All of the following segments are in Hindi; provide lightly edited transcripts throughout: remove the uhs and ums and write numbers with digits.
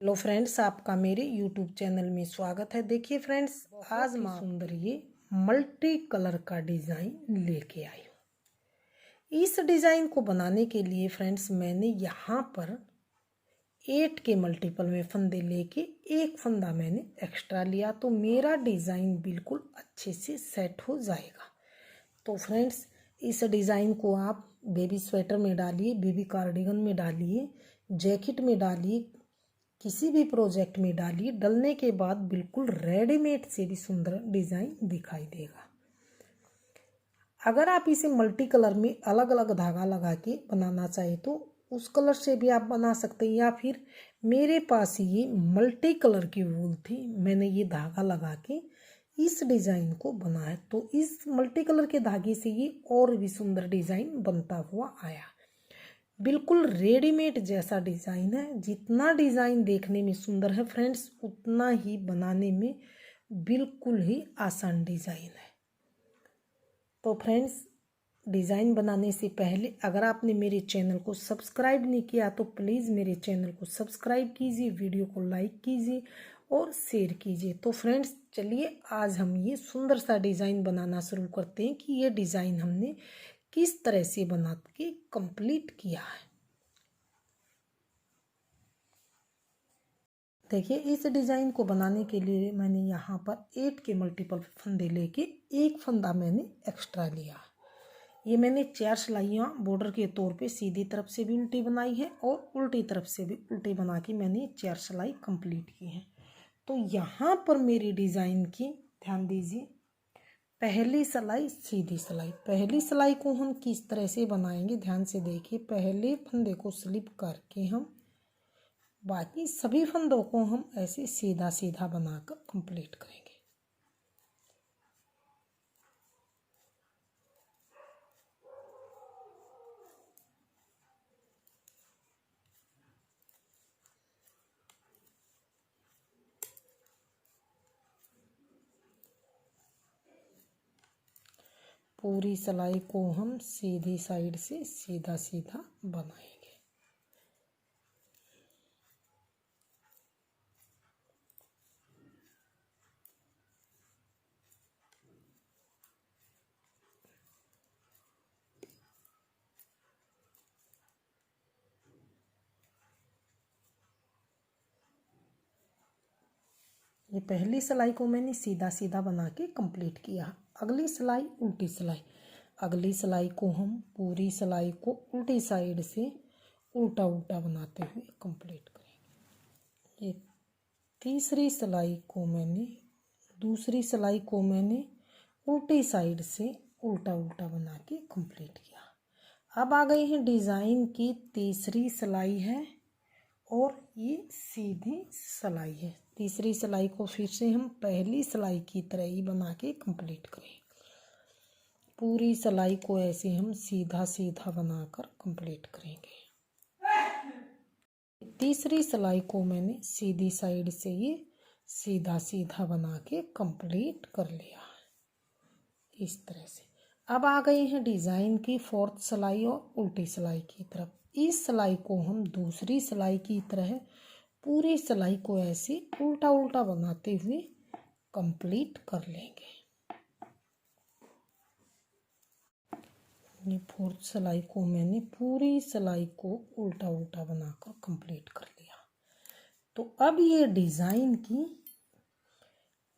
हेलो फ्रेंड्स, आपका मेरे यूट्यूब चैनल में स्वागत है। देखिए फ्रेंड्स, आज मैं सुंदर ये मल्टी कलर का डिज़ाइन लेके आई हूँ। इस डिज़ाइन को बनाने के लिए फ्रेंड्स मैंने यहाँ पर 8 के मल्टीपल में फंदे लेके एक फंदा मैंने एक्स्ट्रा लिया, तो मेरा डिज़ाइन बिल्कुल अच्छे से सेट हो जाएगा। तो फ्रेंड्स, इस डिज़ाइन को आप बेबी स्वेटर में डालिए, बेबी कार्डिगन में डालिए, जैकेट में डालिए, किसी भी प्रोजेक्ट में डालिए। डलने के बाद बिल्कुल रेडीमेड से भी सुंदर डिज़ाइन दिखाई देगा। अगर आप इसे मल्टी कलर में अलग अलग धागा लगा के बनाना चाहे तो उस कलर से भी आप बना सकते हैं, या फिर मेरे पास ये मल्टी कलर की वूल थी, मैंने ये धागा लगा के इस डिज़ाइन को बनाया, तो इस मल्टी कलर के धागे से ये और भी सुंदर डिज़ाइन बनता हुआ आया। बिल्कुल रेडीमेड जैसा डिज़ाइन है। जितना डिज़ाइन देखने में सुंदर है फ्रेंड्स, उतना ही बनाने में बिल्कुल ही आसान डिज़ाइन है। तो फ्रेंड्स, डिज़ाइन बनाने से पहले अगर आपने मेरे चैनल को सब्सक्राइब नहीं किया तो प्लीज़ मेरे चैनल को सब्सक्राइब कीजिए, वीडियो को लाइक कीजिए और शेयर कीजिए। तो फ्रेंड्स, चलिए आज हम ये सुंदर सा डिज़ाइन बनाना शुरू करते हैं कि ये डिज़ाइन हमने किस तरह से बना के कंप्लीट किया है। देखिए, इस डिज़ाइन को बनाने के लिए मैंने यहाँ पर 8 के मल्टीपल फंदे लेके एक फंदा मैंने एक्स्ट्रा लिया। ये मैंने 4 सिलाइयाँ बॉर्डर के तौर पे सीधी तरफ से भी उल्टी बनाई है और उल्टी तरफ से भी उल्टी बना के मैंने 4 सिलाई कंप्लीट की है। तो यहाँ पर मेरी डिज़ाइन की ध्यान दीजिए, पहली सिलाई सीधी सिलाई। पहली सिलाई को हम किस तरह से बनाएंगे ध्यान से देखिए। पहले फंदे को स्लिप करके हम बाकी सभी फंदों को हम ऐसे सीधा सीधा बनाकर कंप्लीट करेंगे। पूरी सिलाई को हम सीधी साइड से सीधा सीधा बनाएंगे। ये पहली सिलाई को मैंने सीधा सीधा बना के कंप्लीट किया। अगली सिलाई उल्टी सिलाई। अगली सिलाई को हम पूरी सिलाई को उल्टी साइड से उल्टा उल्टा बनाते हुए कंप्लीट करेंगे। ये तीसरी सिलाई को मैंने दूसरी सिलाई को मैंने उल्टी साइड से उल्टा उल्टा बना के कंप्लीट किया। अब आ गई है डिज़ाइन की तीसरी सिलाई है और ये सीधी सिलाई है। तीसरी सिलाई को फिर से हम पहली सिलाई की तरह ही बना के कंप्लीट करें। पूरी सिलाई को ऐसे हम सीधा सीधा बनाकर कंप्लीट करेंगे। तीसरी सिलाई को मैंने सीधी साइड से ये सीधा सीधा बना के कंप्लीट कर लिया इस तरह से। अब आ गई है डिज़ाइन की फोर्थ सिलाई और उल्टी सिलाई की तरफ। इस सिलाई को हम दूसरी सिलाई की तरह पूरी सिलाई को ऐसे उल्टा उल्टा बनाते हुए कंप्लीट कर लेंगे। ये फोर्थ सिलाई को मैंने पूरी सिलाई को उल्टा उल्टा बनाकर कंप्लीट कर लिया। तो अब ये डिज़ाइन की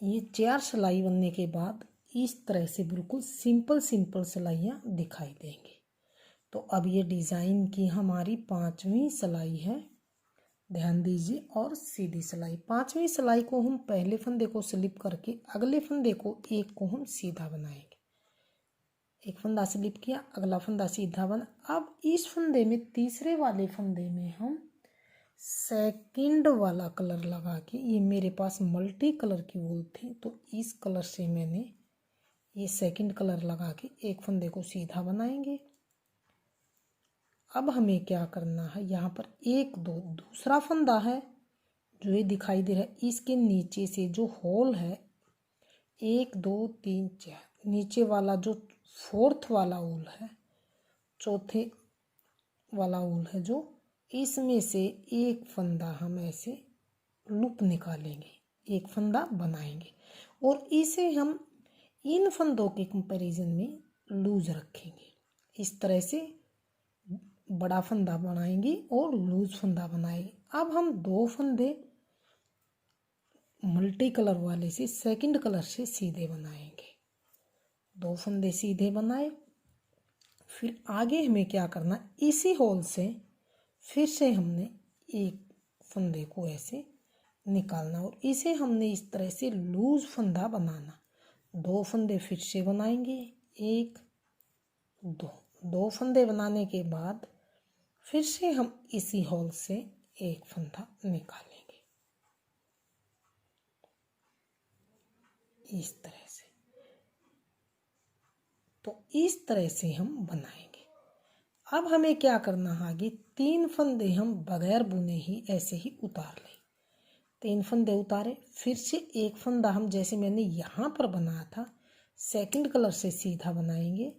ये 4 सिलाई बनने के बाद इस तरह से बिल्कुल सिंपल सिंपल सिलाइयाँ दिखाई देंगी। तो अब ये डिज़ाइन की हमारी 5वीं सिलाई है, ध्यान दीजिए। और सीधी सिलाई 5वीं सिलाई को हम पहले फंदे को स्लिप करके अगले फंदे को एक को हम सीधा बनाएंगे। एक फंदा स्लिप किया, अगला फंदा सीधा बना। अब इस फंदे में तीसरे वाले फंदे में हम सेकंड वाला कलर लगा के, ये मेरे पास मल्टी कलर की वूल थी तो इस कलर से मैंने ये सेकंड कलर लगा के एक फंदे को सीधा बनाएंगे। अब हमें क्या करना है, यहाँ पर एक दो दूसरा फंदा है जो ये दिखाई दे रहा है, इसके नीचे से जो होल है 1 2 3 4, नीचे वाला जो फोर्थ वाला ऊल है, चौथे वाला ऊल है जो, इसमें से एक फंदा हम ऐसे लूप निकालेंगे, एक फंदा बनाएंगे और इसे हम इन फंदों के कंपैरिजन में लूज रखेंगे। इस तरह से बड़ा फंदा बनाएंगे और लूज फंदा बनाएंगे। अब हम 2 फंदे मल्टी कलर वाले से सेकंड कलर से सीधे बनाएंगे। 2 फंदे सीधे बनाए, फिर आगे हमें क्या करना, इसी होल से फिर से हमने एक फंदे को ऐसे निकालना और इसे हमने इस तरह से लूज फंदा बनाना। 2 फंदे फिर से बनाएंगे, 1 2 फंदे बनाने के बाद फिर से हम इसी होल से एक फंदा निकालेंगे इस तरह से। तो इस तरह से हम बनाएंगे। अब हमें क्या करना है, आगे 3 फंदे हम बगैर बुने ही ऐसे ही उतार लें। 3 फंदे उतारे, फिर से एक फंदा हम जैसे मैंने यहाँ पर बनाया था सेकंड कलर से सीधा बनाएंगे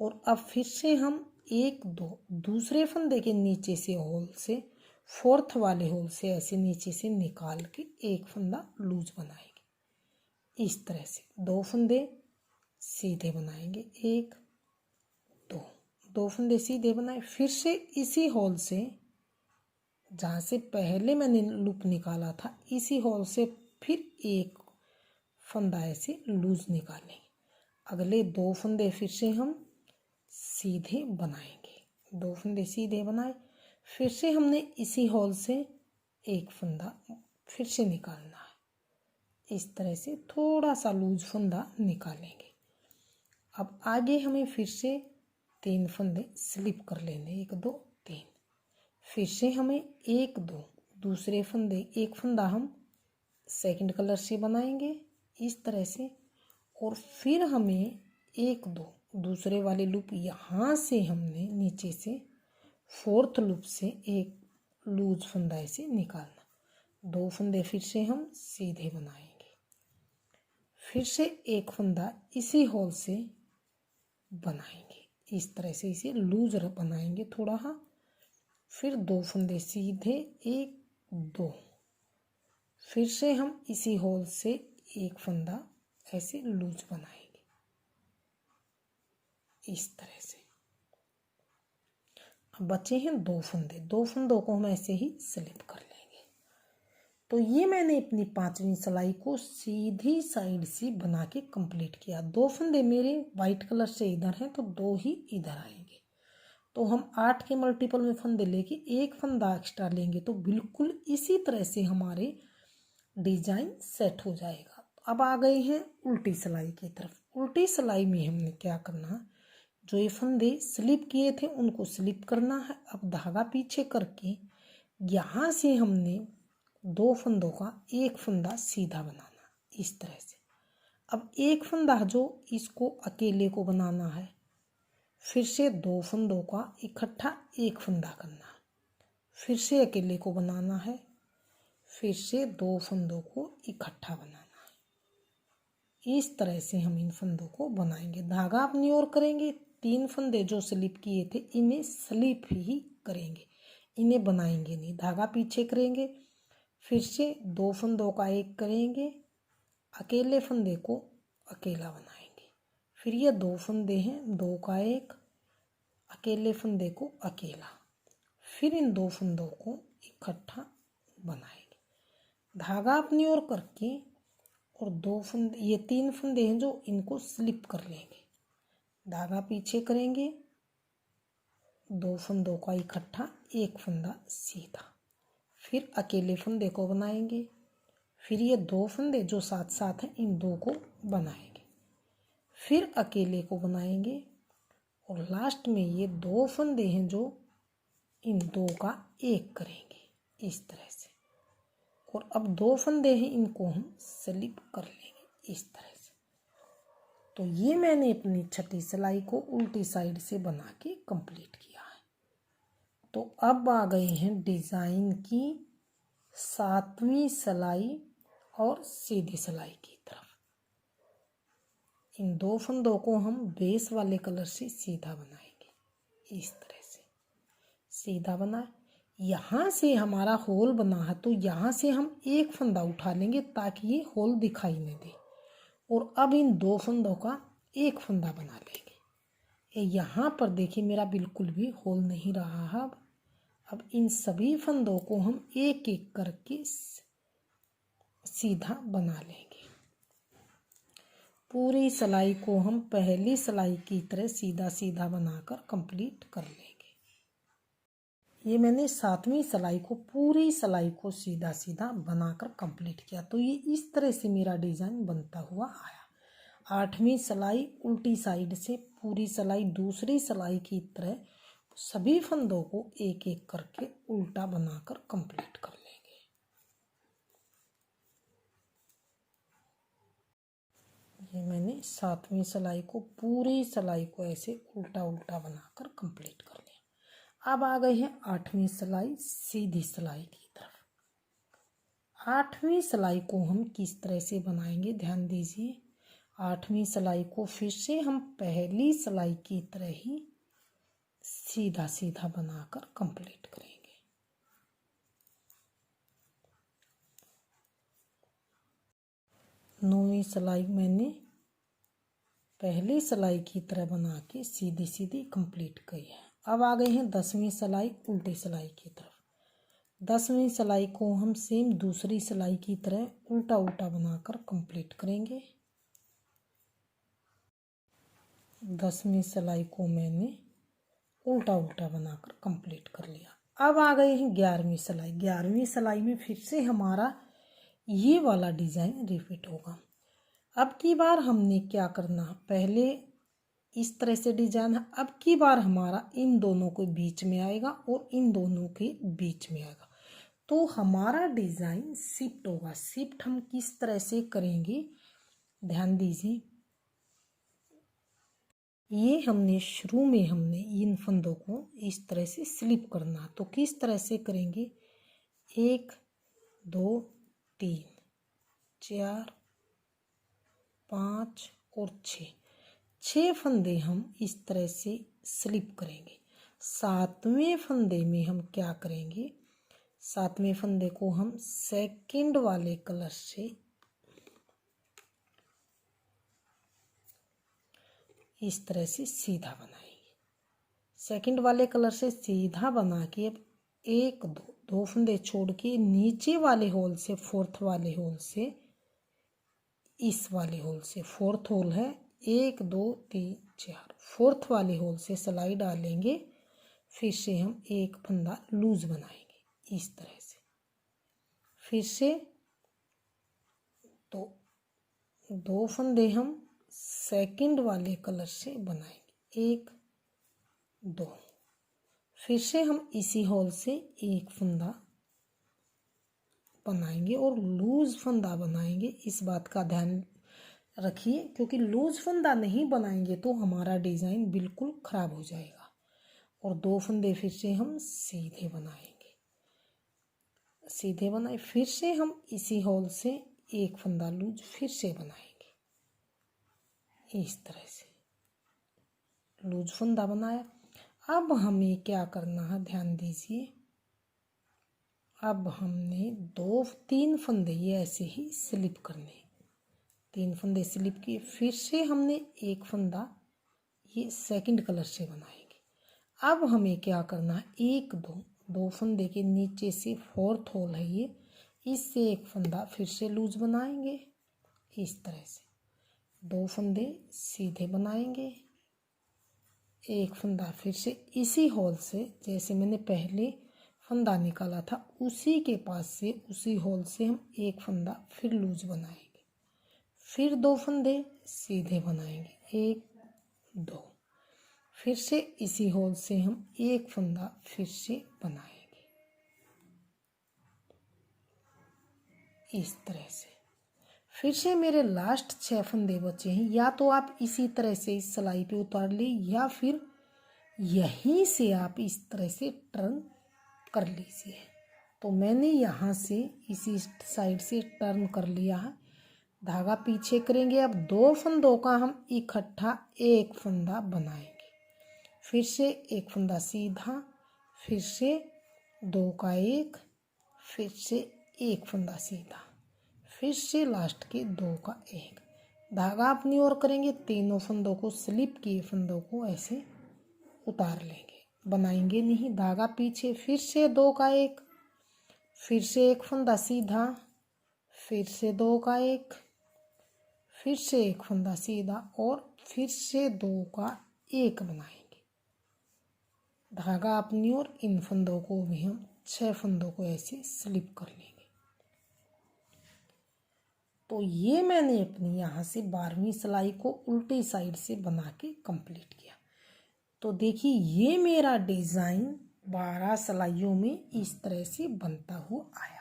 और अब फिर से हम 1 2 दूसरे फंदे के नीचे से होल से फोर्थ वाले होल से ऐसे नीचे से निकाल के एक फंदा लूज बनाएंगे इस तरह से। 2 फंदे सीधे बनाएंगे, 1 2 फंदे सीधे बनाए, फिर से इसी होल से जहाँ से पहले मैंने लूप निकाला था इसी होल से फिर एक फंदा ऐसे लूज निकालेंगे। अगले 2 फंदे फिर से हम सीधे बनाएंगे। 2 फंदे सीधे बनाए, फिर से हमने इसी होल से एक फंदा फिर से निकालना है। इस तरह से थोड़ा सा लूज फंदा निकालेंगे। अब आगे हमें फिर से 3 फंदे स्लिप कर लेने, 1 2 3। फिर से हमें 1 2 दूसरे फंदे एक फंदा हम सेकंड कलर से बनाएंगे इस तरह से और फिर हमें 1 2 दूसरे वाले लूप यहाँ से हमने नीचे से फोर्थ लूप से एक लूज फंदा ऐसे निकालना। 2 फंदे फिर से हम सीधे बनाएंगे, फिर से एक फंदा इसी होल से बनाएंगे इस तरह से, इसे लूज बनाएंगे थोड़ा हाँ। फिर 2 फंदे सीधे, 1 2, फिर से हम इसी होल से एक फंदा ऐसे लूज बनाएंगे इस तरह से। अब बचे हैं 2 फंदे, 2 फंदों को हम ऐसे ही स्लिप कर लेंगे। तो ये मैंने अपनी 5वीं सिलाई को सीधी साइड से बना के कंप्लीट किया। 2 फंदे मेरे वाइट कलर से इधर हैं तो 2 ही इधर आएंगे। तो हम 8 के मल्टीपल में फंदे लेके एक फंदा एक्स्ट्रा लेंगे तो बिल्कुल इसी तरह से हमारे डिजाइन सेट हो जाएगा। अब आ गए हैं उल्टी सिलाई की तरफ। उल्टी सिलाई में हमने क्या करना, जो ये फंदे स्लिप किए थे उनको स्लिप करना है। अब धागा पीछे करके यहाँ से हमने 2 फंदों का एक फंदा सीधा बनाना इस तरह से। अब एक फंदा जो इसको अकेले को बनाना है, फिर से 2 फंदों का इकट्ठा एक फंदा करना, फिर से अकेले को बनाना है, फिर से 2 फंदों को इकट्ठा बनाना है। इस तरह से हम इन फंदों को बनाएंगे। धागा अपनी ओर करेंगे, 3 फंदे जो स्लिप किए थे इन्हें स्लिप ही करेंगे, इन्हें बनाएंगे नहीं। धागा पीछे करेंगे, फिर से 2 फंदों का एक करेंगे, अकेले फंदे को अकेला बनाएंगे। फिर ये 2 फंदे हैं, 2 का एक, अकेले फंदे को अकेला, फिर इन 2 फंदों को इकट्ठा बनाएंगे। धागा अपनी ओर करके और 2 फंदे, ये 3 फंदे हैं जो इनको स्लिप कर लेंगे। धागा पीछे करेंगे, 2 फंदों का इकट्ठा एक फंदा सीधा, फिर अकेले फंदे को बनाएंगे। फिर ये 2 फंदे जो साथ साथ हैं इन 2 को बनाएंगे, फिर अकेले को बनाएंगे और लास्ट में ये 2 फंदे हैं जो इन 2 का एक करेंगे इस तरह से। और अब 2 फंदे हैं इनको हम स्लिप कर लेंगे इस तरह से। तो ये मैंने अपनी छठी सिलाई को उल्टी साइड से बना के कंप्लीट किया है। तो अब आ गए हैं डिज़ाइन की 7वीं सिलाई और सीधी सिलाई की तरफ। इन 2 फंदों को हम बेस वाले कलर से सीधा बनाएंगे इस तरह से। सीधा बना, यहाँ से हमारा होल बना है तो यहाँ से हम एक फंदा उठा लेंगे ताकि ये होल दिखाई नहीं दे। और अब इन 2 फंदों का एक फंदा बना लेंगे। यहाँ पर देखिए मेरा बिल्कुल भी होल नहीं रहा है। अब इन सभी फंदों को हम एक एक करके सीधा बना लेंगे। पूरी सिलाई को हम पहली सिलाई की तरह सीधा सीधा बनाकर कंप्लीट कर लेंगे। ये मैंने 7वीं सिलाई को पूरी सिलाई को सीधा सीधा बनाकर कंप्लीट किया तो ये इस तरह से मेरा डिज़ाइन बनता हुआ आया। 8वीं सिलाई उल्टी साइड से पूरी सिलाई दूसरी सिलाई की तरह सभी फंदों को एक एक करके उल्टा बनाकर कंप्लीट कर लेंगे। ये मैंने 7वीं सिलाई को पूरी सिलाई को ऐसे उल्टा उल्टा बनाकर कंप्लीट कर लिया। अब आ गई है 8वीं सिलाई सीधी सिलाई की तरफ। 8वीं सिलाई को हम किस तरह से बनाएंगे ध्यान दीजिए। 8वीं सिलाई को फिर से हम पहली सिलाई की तरह ही सीधा सीधा बनाकर कंप्लीट करेंगे। 9वीं सिलाई मैंने पहली सिलाई की तरह बना के सीधी सीधी कंप्लीट की है। अब आ गए हैं 10वीं सिलाई उल्टी सिलाई की तरफ। 10वीं सिलाई को हम सेम दूसरी सिलाई की तरह उल्टा उल्टा बनाकर कंप्लीट करेंगे। 10वीं सिलाई को मैंने उल्टा उल्टा बनाकर कंप्लीट कर लिया। अब आ गए हैं 11वीं सिलाई। 11वीं सिलाई में फिर से हमारा ये वाला डिज़ाइन रिपीट होगा। अब की बार हमने क्या करना, पहले इस तरह से डिजाइन है, अब की बार हमारा इन दोनों के बीच में आएगा और इन दोनों के बीच में आएगा तो हमारा डिजाइन शिफ्ट होगा। शिफ्ट हम किस तरह से करेंगे ध्यान दीजिए। ये हमने शुरू में हमने इन फंदों को इस तरह से स्लिप करना, तो किस तरह से करेंगे 1 2 3 4 5 और 6 फंदे हम इस तरह से स्लिप करेंगे। 7वें फंदे में हम क्या करेंगे, 7वें फंदे को हम सेकंड वाले कलर से इस तरह से सीधा बनाएंगे। सेकंड वाले कलर से सीधा बना के अब 1 2 फंदे छोड़ के नीचे वाले होल से फोर्थ वाले होल से इस वाले होल से, फोर्थ होल है 1 2 3 4, फोर्थ वाले होल से सिलाई डालेंगे। फिर से हम एक फंदा लूज बनाएंगे इस तरह से। फिर से तो 2 फंदे हम सेकंड वाले कलर से बनाएंगे 1 2। फिर से हम इसी होल से एक फंदा बनाएंगे और लूज फंदा बनाएंगे। इस बात का ध्यान रखिए क्योंकि लूज फंदा नहीं बनाएंगे तो हमारा डिज़ाइन बिल्कुल ख़राब हो जाएगा। और 2 फंदे फिर से हम सीधे बनाएंगे, सीधे बनाए। फिर से हम इसी होल से एक फंदा लूज फिर से बनाएंगे इस तरह से लूज फंदा बनाया। अब हमें क्या करना है ध्यान दीजिए। अब हमने 2-3 फंदे ये ऐसे ही स्लिप करने, 3 फंदे स्लिप किए। फिर से हमने एक फंदा ये सेकंड कलर से बनाएंगे। अब हमें क्या करना है 1 2 फंदे के नीचे से फोर्थ होल है ये, इससे एक फंदा फिर से लूज बनाएंगे इस तरह से। 2 फंदे सीधे बनाएंगे, एक फंदा फिर से इसी होल से, जैसे मैंने पहले फंदा निकाला था उसी के पास से उसी होल से हम एक फंदा फिर लूज बनाएंगे। फिर 2 फंदे सीधे बनाएंगे 1 2। फिर से इसी होल से हम एक फंदा फिर से बनाएंगे इस तरह से। फिर से मेरे लास्ट 6 फंदे बचे हैं। या तो आप इसी तरह से इस सिलाई पे उतार ले या फिर यहीं से आप इस तरह से टर्न कर लीजिए। तो मैंने यहाँ से इसी साइड से टर्न कर लिया है। धागा पीछे करेंगे। अब 2 फंदों का हम इकट्ठा एक फंदा बनाएंगे। फिर से एक फंदा सीधा, फिर से 2 का 1, फिर से 1 फंदा सीधा, फिर से लास्ट के 2 का 1, धागा अपनी ओर करेंगे, तीनों फंदों को स्लिप किए फंदों को ऐसे उतार लेंगे, बनाएंगे नहीं, धागा पीछे, फिर से 2 का 1, फिर से 1 फंदा सीधा, फिर से 2 का 1, फिर से 1 फंदा सीधा और फिर से 2 का 1 बनाएंगे, धागा अपनी ओर, इन फंदों को भी हम 6 फंदों को ऐसे स्लिप कर लेंगे। तो ये मैंने अपनी यहाँ से 12वीं सिलाई को उल्टी साइड से बना के कंप्लीट किया। तो देखिए ये मेरा डिज़ाइन 12 सिलाइयों में इस तरह से बनता हुआ आया।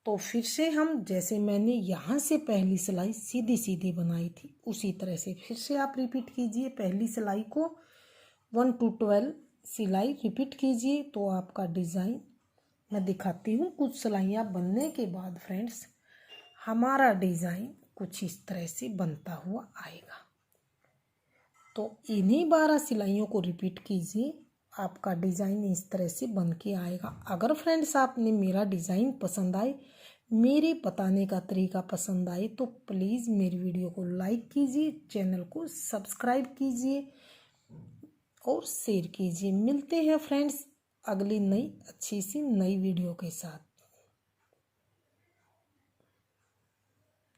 तो फिर से हम, जैसे मैंने यहाँ से पहली सिलाई सीधी सीधी बनाई थी उसी तरह से फिर से आप रिपीट कीजिए। पहली सिलाई को 1 to 12 सिलाई रिपीट कीजिए, तो आपका डिज़ाइन मैं दिखाती हूँ। कुछ सिलाइयाँ बनने के बाद फ्रेंड्स हमारा डिज़ाइन कुछ इस तरह से बनता हुआ आएगा। तो इन्हीं 12 सिलाइयों को रिपीट कीजिए, आपका डिज़ाइन इस तरह से बन के आएगा। अगर फ्रेंड्स आपने मेरा डिज़ाइन पसंद आए, मेरे बताने का तरीका पसंद आए, तो प्लीज़ मेरी वीडियो को लाइक कीजिए, चैनल को सब्सक्राइब कीजिए और शेयर कीजिए। मिलते हैं फ्रेंड्स अगली नई अच्छी सी नई वीडियो के साथ।